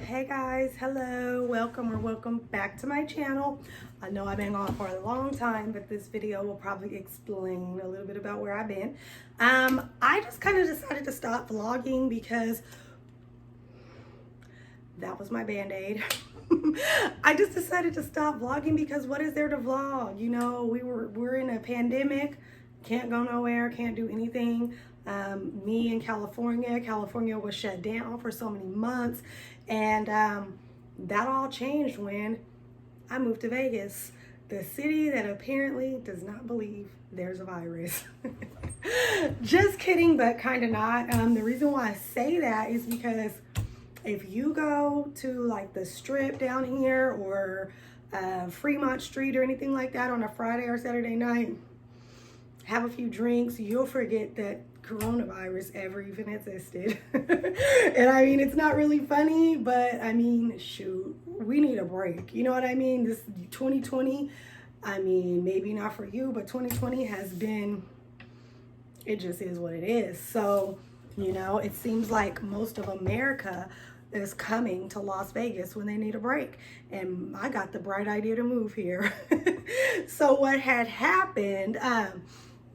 Hey guys, hello, welcome or welcome back to my channel. I know I've been gone for a long time, but this video will probably explain a little bit about where I've been. I just kind of decided to stop vlogging because that was my band-aid. I just decided to stop vlogging because what is there to vlog? You know, we're in a pandemic, can't go nowhere, can't do anything. Me in California was shut down for so many months, and that all changed when I moved to Vegas, the city that apparently does not believe there's a virus. Just kidding, but kind of not. The reason why I say that is because if you go to like the Strip down here or Fremont Street or anything like that on a Friday or Saturday night, have a few drinks, you'll forget that coronavirus ever even existed. And I mean, it's not really funny, but I mean, shoot, we need a break. You know what I mean? This 2020, I mean, maybe not for you, but 2020 has been, it just is what it is. So, you know, it seems like most of America is coming to Las Vegas when they need a break. And I got the bright idea to move here. So what had happened,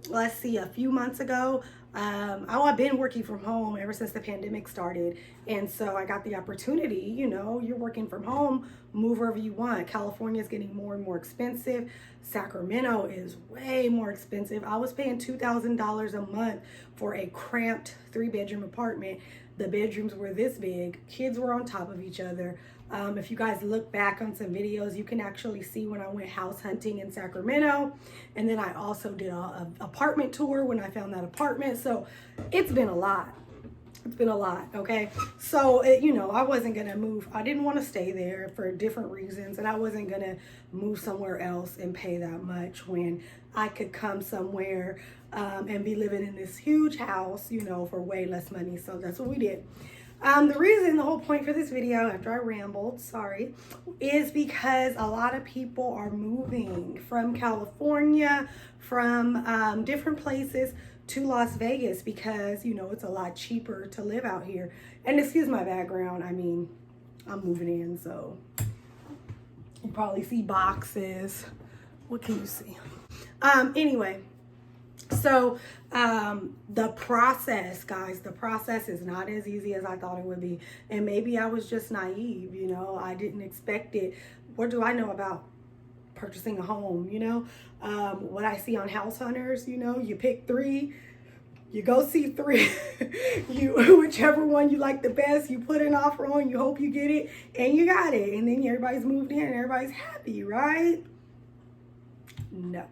let's see, a few months ago, I've been working from home ever since the pandemic started. And so I got the opportunity, you know, you're working from home, move wherever you want. California is getting more and more expensive. Sacramento is way more expensive. I was paying $2,000 a month for a cramped 3-bedroom apartment. The bedrooms were this big. Kids were on top of each other. If you guys look back on some videos, you can actually see when I went house hunting in Sacramento. And then I also did an apartment tour when I found that apartment. So it's been a lot. It's been a lot, okay? So, you know, I wasn't going to move. I didn't want to stay there for different reasons. And I wasn't going to move somewhere else and pay that much when I could come somewhere and be living in this huge house, you know, for way less money. So that's what we did. The whole point for this video, after I rambled, sorry, is because a lot of people are moving from California, from different places to Las Vegas because, you know, it's a lot cheaper to live out here. And excuse my background, I mean, I'm moving in, so you probably see boxes. What can you see? Anyway. So the process, guys, the process is not as easy as I thought it would be. And maybe I was just naive, you know, I didn't expect it. What do I know about purchasing a home, you know? What I see on House Hunters, you know, you pick 3, you go see 3, whichever one you like the best, you put an offer on, you hope you get it, and you got it. And then everybody's moved in and everybody's happy, right? No.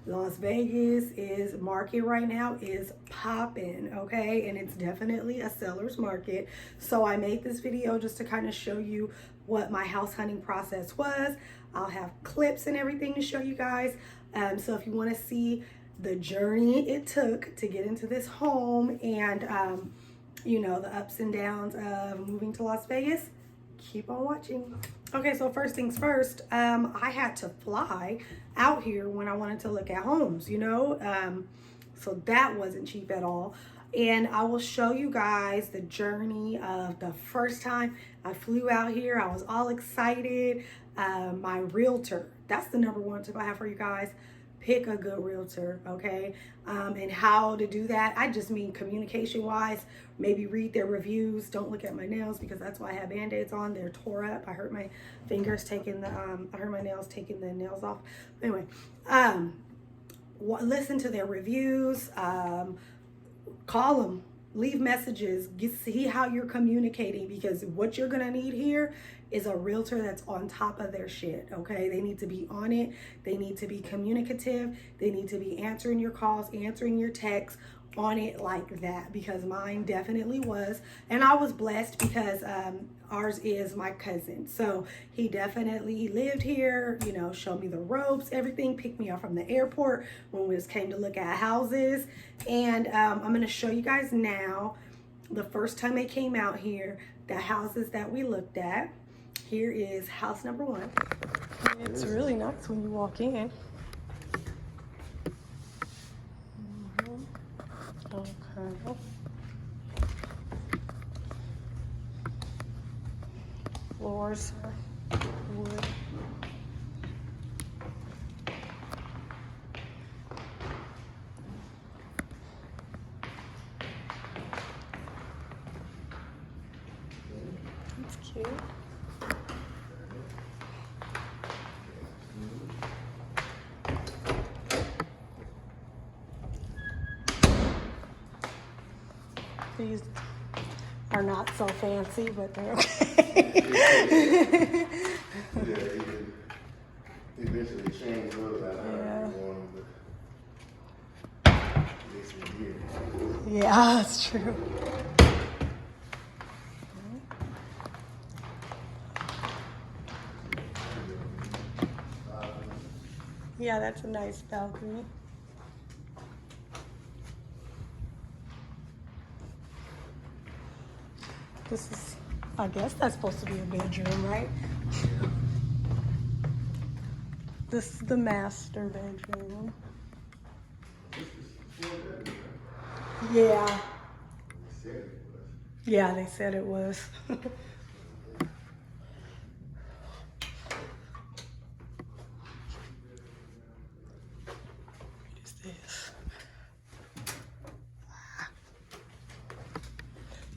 Las Vegas is market right now is popping, okay? And it's definitely a seller's market. So I made this video just to kind of show you what my house hunting process was. I'll have clips and everything to show you guys. So if you want to see the journey it took to get into this home and, you know, the ups and downs of moving to Las Vegas, keep on watching. Okay, so first things first, I had to fly out here when I wanted to look at homes, you know, so that wasn't cheap at all. And I will show you guys the journey of the first time I flew out here. I was all excited. My realtor, that's the #1 tip I have for you guys. Pick a good realtor, okay? And how to do that, I just mean communication-wise. Maybe read their reviews. Don't look at my nails because that's why I have Band-Aids on. They're tore up. I hurt my fingers taking the, I hurt my nails taking the nails off. Anyway, listen to their reviews. Call them. Leave messages. See how you're communicating, because what you're going to need here is a realtor that's on top of their shit, okay? They need to be on it. They need to be communicative. They need to be answering your calls, answering your texts, on it like that, because mine definitely was. And I was blessed because ours is my cousin. So he definitely lived here, you know, showed me the ropes, everything, picked me up from the airport when we came to look at houses. And I'm going to show you guys now the first time they came out here, the houses that we looked at. Here is house #1. It's really nice when you walk in. Okay. floors are wood. That's cute. These are not so fancy, but they're okay. Yeah, eventually change those out. Yeah. Yeah. Yeah, that's true. Yeah, that's a nice balcony. This is, I guess that's supposed to be a bedroom, right? This is the master bedroom. Yeah. Yeah, they said it was. What is this?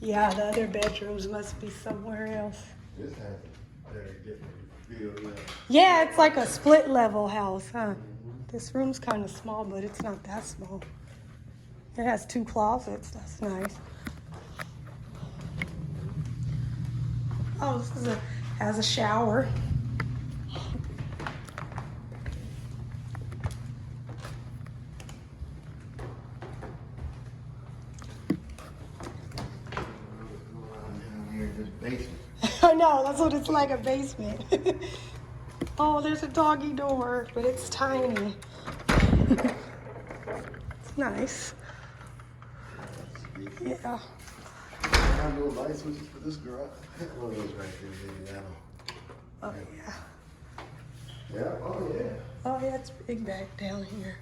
Yeah, the other bedrooms must be somewhere else. This has a very different feel. Yeah, it's like a split level house, huh? This room's kind of small, but it's not that small. It has 2 closets. That's nice. Oh, this is has a shower. I know, that's what it's like, a basement. Oh, there's a doggy door, but it's tiny. It's nice. Yeah. I have no light switches for this garage. One of those right there, maybe that one. Oh, yeah. Yeah, oh yeah. Oh, yeah, it's big back down here.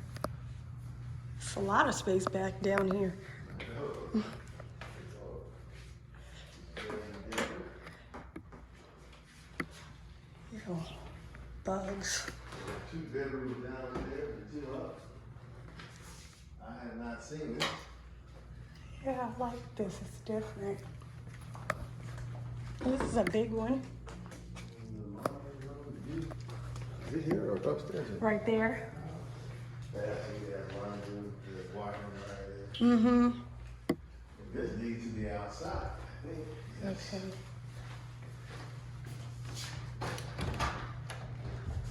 It's a lot of space back down here. Oh, bugs. 2 bedrooms down there and 2 up. I have not seen this. Yeah, I like this. It's different. This is a big one. Is it here or upstairs? Right there. Yeah, I see that one room, the washroom right there. Mm-hmm. This needs to be outside, I think. Yes. Okay.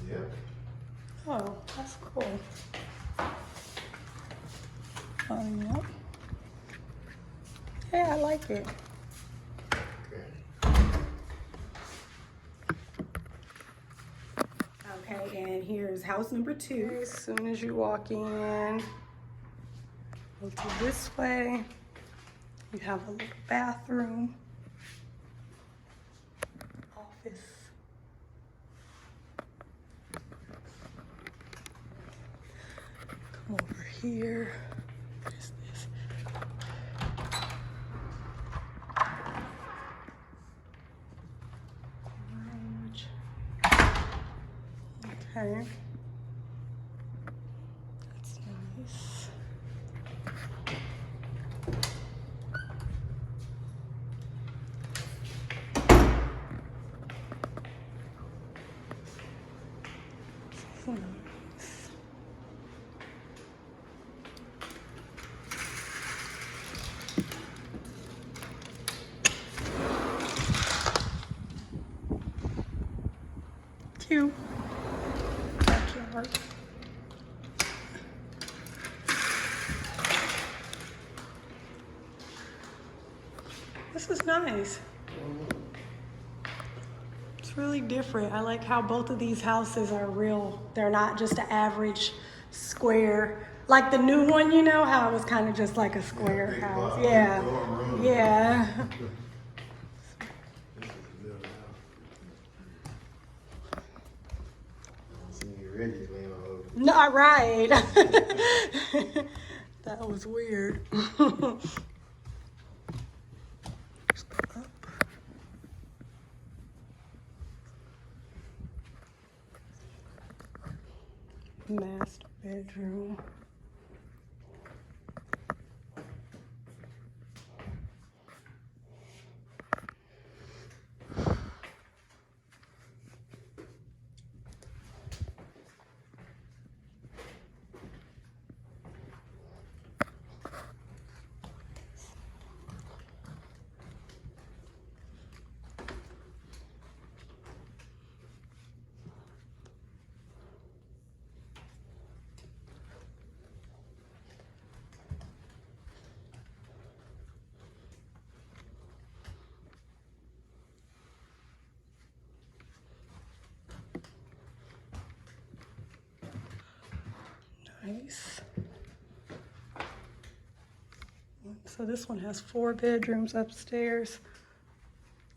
Yep. Oh, that's cool. Oh, yep. Yeah, I like it. Okay, and here's house number 2. As soon as you walk in, go to this way. You have a little bathroom, office. Come over here. What is this? Okay. That's nice. Nice. Cute. Backyard. This is nice. It's really different. I like how both of these houses are real. They're not just an average square. Like the new one, you know, how it was kind of just like a square house. Yeah. Yeah. Not right. That was weird. Just go up. Master bedroom. Nice. So this one has 4 bedrooms upstairs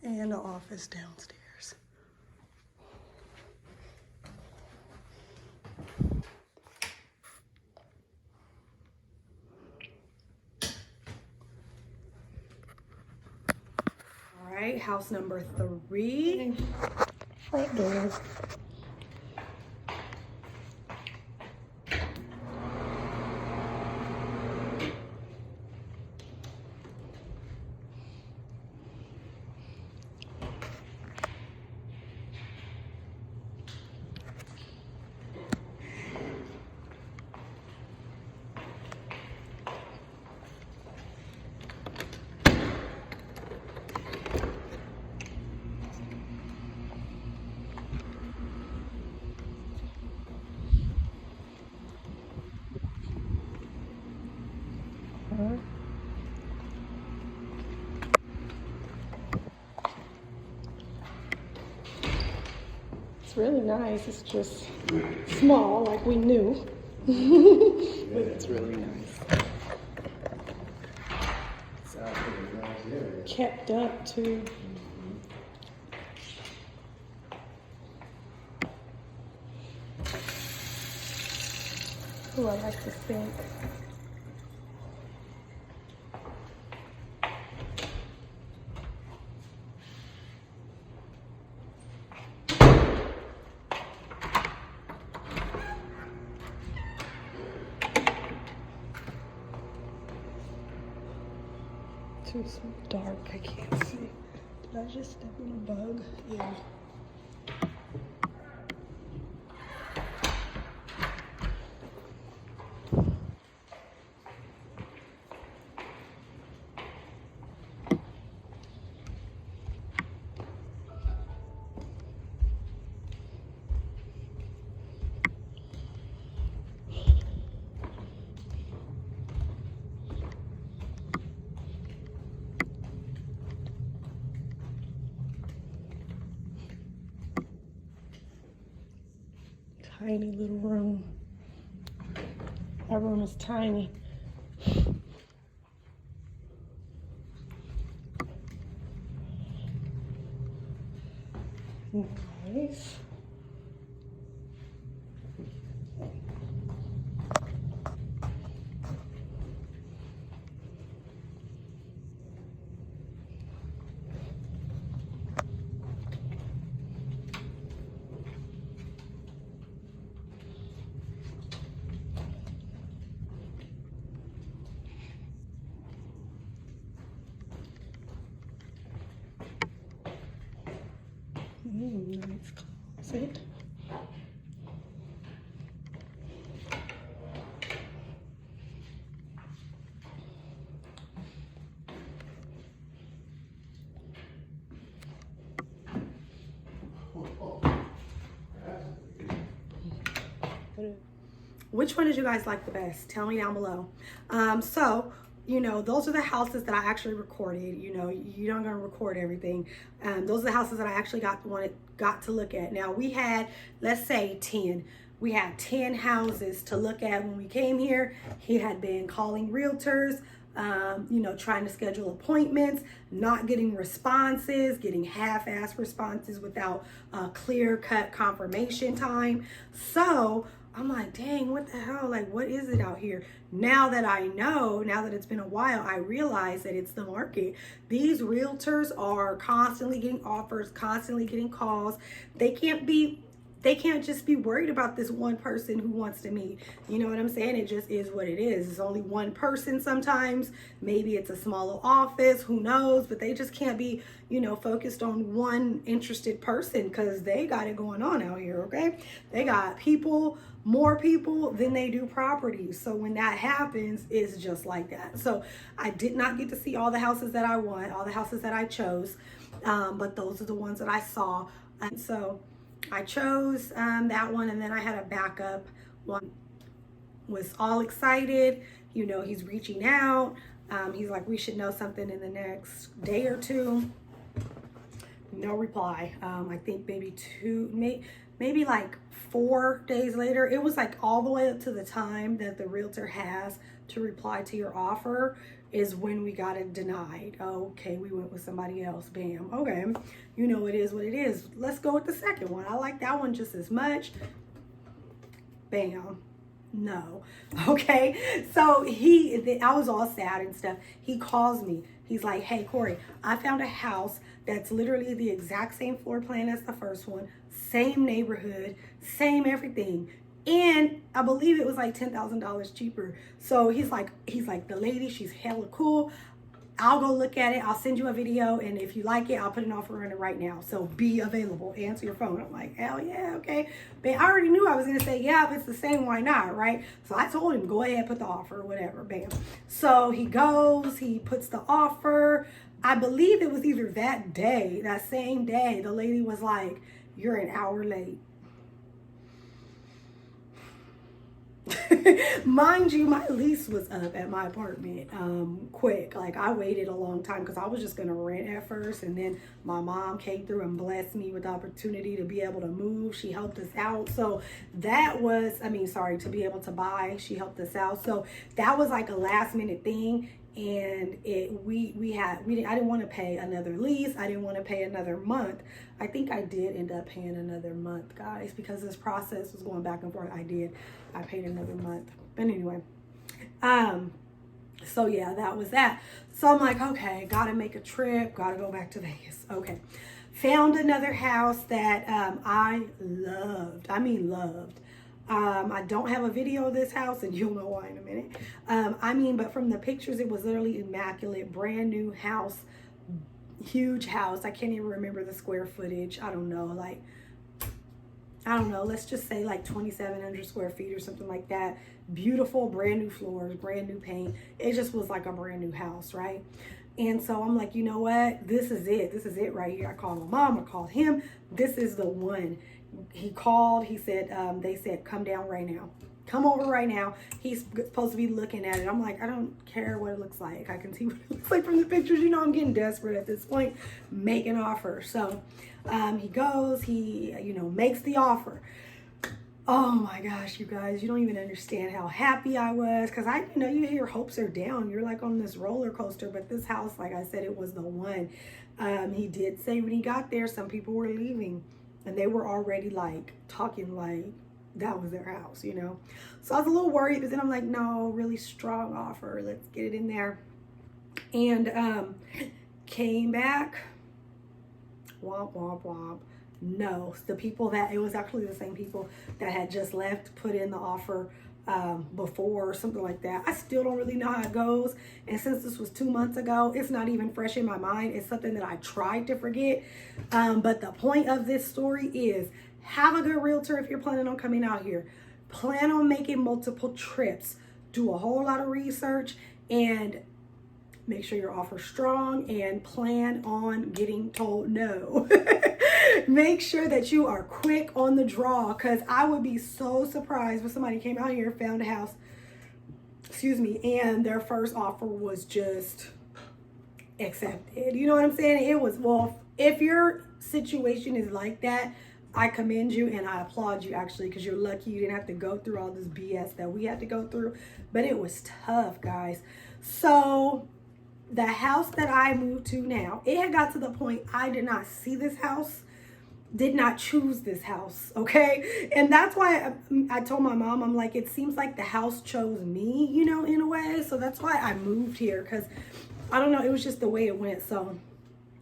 and an office downstairs. All right, house number 3. Front door. It's really nice. It's just small, like we knew. But it's really nice. Kept up too. Oh, I like the sink. Too dark, I can't see. Did I just step in a bug? Yeah. Tiny little room. Our room is tiny. Nice. Nice closet. Which one did you guys like the best? Tell me down below. So, you know, those are the houses that I actually recorded. You know, you're not gonna record everything. Those are the houses that I actually got to look at. Now we had, let's say 10. We had 10 houses to look at when we came here. He had been calling realtors, you know, trying to schedule appointments, not getting responses, getting half-assed responses without clear-cut confirmation time. So I'm like, dang, what the hell? Like, what is it out here? Now that I know, now that it's been a while, I realize that it's the market. These realtors are constantly getting offers, constantly getting calls. They they can't just be worried about this one person who wants to meet. You know what I'm saying? It just is what it is. It's only one person sometimes. Maybe it's a smaller office, who knows? But they just can't be, you know, focused on one interested person, because they got it going on out here, okay? They got people, more people than they do properties. So when that happens, it's just like that. So I did not get to see all the houses that I want, all the houses that I chose, but those are the ones that I saw. And so I chose that one, and then I had a backup one. Was all excited, you know, he's reaching out. He's like, we should know something in the next day or two. No reply. I think maybe maybe like 4 days later. It was like all the way up to the time that the realtor has to reply to your offer is when we got it denied. Okay, we went with somebody else. Bam. Okay, you know, it is what it is. Let's go with the second one. I like that one just as much. Bam. No. Okay, so I was all sad and stuff. He calls me. He's like, hey, Corrie, I found a house that's literally the exact same floor plan as the first one, same neighborhood, same everything. And I believe it was like $10,000 cheaper. So he's like, the lady, she's hella cool. I'll go look at it. I'll send you a video. And if you like it, I'll put an offer on it right now. So be available. Answer your phone. I'm like, hell yeah, okay. But I already knew I was going to say, yeah, if it's the same, why not, right? So I told him, go ahead, put the offer, whatever, bam. So he goes, he puts the offer. I believe it was either that day, that same day, the lady was like, you're an hour late. Mind you, my lease was up at my apartment quick. Like, I waited a long time because I was just gonna rent at first, and then my mom came through and blessed me with the opportunity to be able to move. She helped us out. So that was, to be able to buy, she helped us out. So that was like a last minute thing. And I didn't want to pay another lease. I didn't want to pay another month. I think I did end up paying another month, guys, because this process was going back and forth. I paid another month. But anyway, so yeah, that was that. So I'm like, okay, gotta make a trip, gotta go back to Vegas. Okay. Found another house that I loved. Loved. I don't have a video of this house, and you'll know why in a minute. But from the pictures, it was literally immaculate, brand new house, huge house. I can't even remember the square footage. I don't know, let's just say like 2,700 square feet or something like that. Beautiful, brand new floors, brand new paint. It just was like a brand new house, right? And so I'm like, you know what? This is it. This is it right here. I called my mom. I called him. This is the one. He called. He said, they said, come down right now. Come over right now. He's supposed to be looking at it. I'm like, I don't care what it looks like. I can see what it looks like from the pictures. You know, I'm getting desperate at this point. Make an offer. So he goes. He, makes the offer. Oh my gosh, you guys, you don't even understand how happy I was. Because you hear hopes are down. You're like on this roller coaster. But this house, like I said, it was the one. He did say when he got there, some people were leaving. And they were already like talking like that was their house, So I was a little worried, but then I'm like, no, really strong offer. Let's get it in there. And came back. Womp, womp, womp. No, it was actually the same people that had just left, put in the offer before or something like that. I still don't really know how it goes. And since this was 2 months ago, it's not even fresh in my mind. It's something that I tried to forget. But the point of this story is have a good realtor if you're planning on coming out here. Plan on making multiple trips. Do a whole lot of research and make sure your offer's strong and plan on getting told no. Make sure that you are quick on the draw, because I would be so surprised if somebody came out here, found a house, and their first offer was just accepted. You know what I'm saying? It was, well, if your situation is like that, I commend you and I applaud you actually, because you're lucky you didn't have to go through all this BS that we had to go through. But it was tough, guys. So the house that I moved to now, it had got to the point I did not see this house, did not choose this house, okay? And that's why I told my mom, I'm like, it seems like the house chose me, in a way. So that's why I moved here, because I don't know, it was just the way it went. So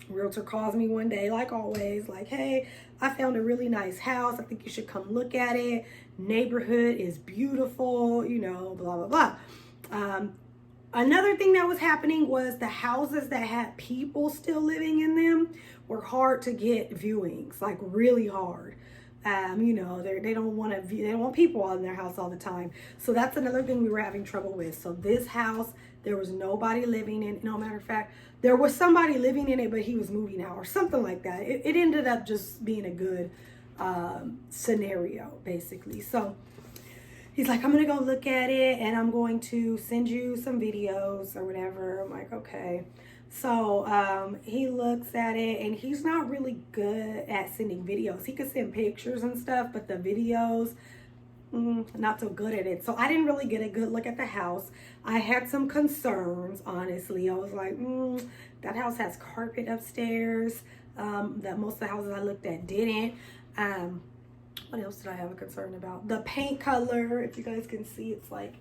Realtor calls me one day, like always, like, hey, I found a really nice house. I think you should come look at it. Neighborhood is beautiful, you know, blah, blah, blah. Another thing that was happening was the houses that had people still living in them were hard to get viewings, like really hard. You know, they don't want to view, they don't want people in their house all the time. So that's another thing we were having trouble with. So this house, there was nobody living in. No matter of fact, there was somebody living in it, but he was moving out or something like that. It ended up just being a good scenario, basically. So he's like, I'm gonna go look at it and I'm going to send you some videos or whatever. I'm like, okay. So he looks at it and he's not really good at sending videos. He could send pictures and stuff, but the videos, not so good at it. So I didn't really get a good look at the house. I had some concerns, honestly. I was like, that house has carpet upstairs that most of the houses I looked at didn't. What else did I have a concern about? The paint color, if you guys can see, it's like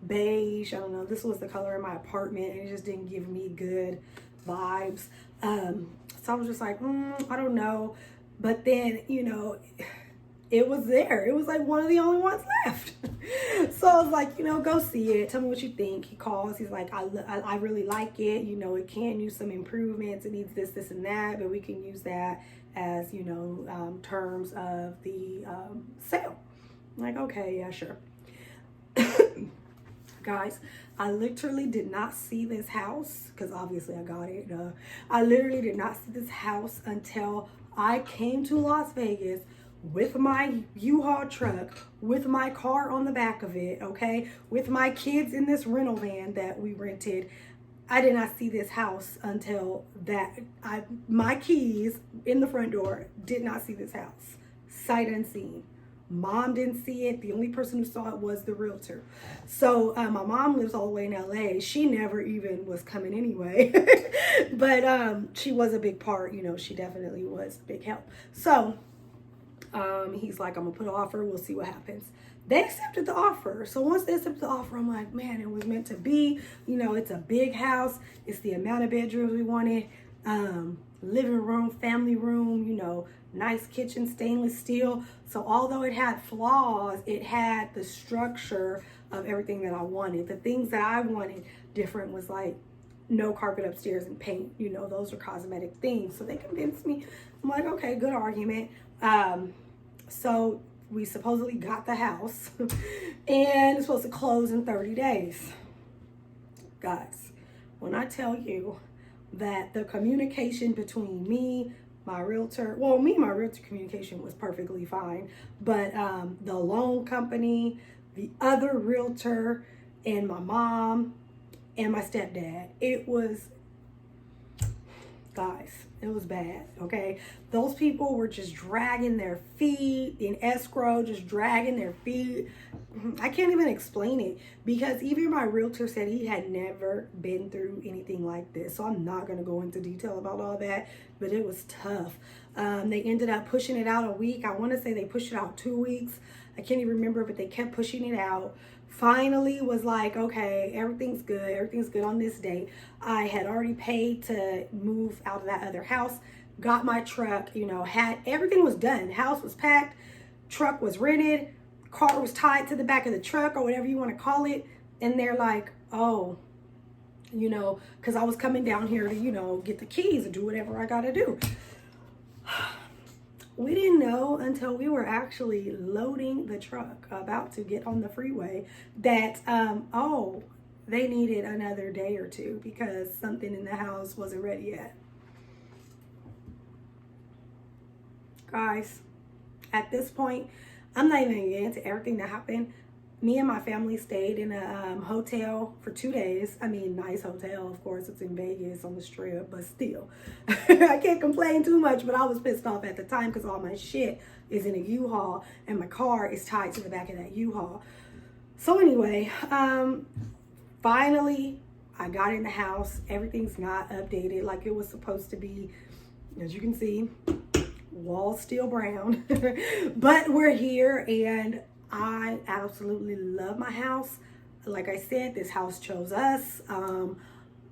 beige. I don't know. This was the color in my apartment and it just didn't give me good vibes. So I was just like, I don't know. But then, you know, it was there. It was like one of the only ones left. So I was like, you know, go see it. Tell me what you think. He calls. He's like, I really like it. You know, it can use some improvements. It needs this, this, and that. But we can use that as, you know, terms of the sale. I'm like, okay, yeah, sure. Guys, I literally did not see this house because obviously I got it. I literally did not see this house until I came to Las Vegas with my U-Haul truck, with my car on the back of it, okay, with my kids in this rental van that we rented. I did not see this house until that my keys in the front door. Did not see this house. Sight unseen. Mom didn't see it. The only person who saw it was the realtor. So my mom lives all the way in LA. She never even was coming anyway. But she was a big part, you know, she definitely was a big help. So he's like, I'm gonna put an offer, we'll see what happens. They accepted the offer. So once they accepted the offer, I'm like, man, it was meant to be. You know, it's a big house. It's the amount of bedrooms we wanted. Living room, family room, you know, nice kitchen, stainless steel. So although it had flaws, it had the structure of everything that I wanted. The things that I wanted different was like no carpet upstairs and paint. You know, those are cosmetic things. So they convinced me. I'm like, okay, good argument. So we supposedly got the house and it's supposed to close in 30 days. Guys, when I tell you that the communication between me, my realtor, well, me and my realtor communication was perfectly fine, but the loan company, the other realtor, and my mom and my stepdad, it was, guys, it was bad, okay? Those people were just dragging their feet in escrow, just dragging their feet. I can't even explain it because even my realtor said he had never been through anything like this. So I'm not going to go into detail about all that, but it was tough. They ended up pushing it out a week. I want to say they pushed it out 2 weeks. I can't even remember, but they kept pushing it out. Finally was like, okay, everything's good on this date. I had already paid to move out of that other house, got my truck, you know, had everything was done. House was packed, truck was rented, car was tied to the back of the truck or whatever you want to call it. And they're like, oh, you know, because I was coming down here to, you know, get the keys and do whatever I got to do. We didn't know until we were actually loading the truck, about to get on the freeway, that, oh, they needed another day or two because something in the house wasn't ready yet. Guys, at this point, I'm not even going to get into everything that happened. Me and my family stayed in a hotel for 2 days. I mean, nice hotel, of course. It's in Vegas on the Strip, but still. I can't complain too much, but I was pissed off at the time because all my shit is in a U-Haul and my car is tied to the back of that U-Haul. So anyway, finally, I got in the house. Everything's not updated like it was supposed to be. As you can see, walls still brown. But we're here and I absolutely love my house. Like I said, this house chose us.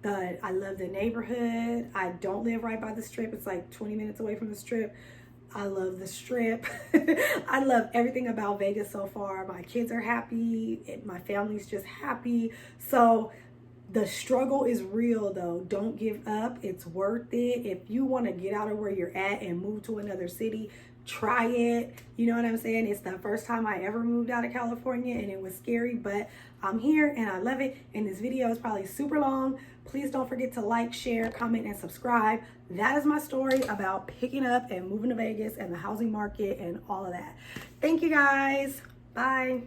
I love the neighborhood. I don't live right by the strip. It's like 20 minutes away from the strip. I love the strip. I love everything about Vegas so far. My kids are happy. My family's just happy. So the struggle is real though. Don't give up. It's worth it. If you want to get out of where you're at and move to another city, try it. You know what I'm saying? It's the first time I ever moved out of California and it was scary, but I'm here and I love it. And this video is probably super long. Please don't forget to like, share, comment, and subscribe. That is my story about picking up and moving to Vegas and the housing market and all of that. Thank you guys. Bye.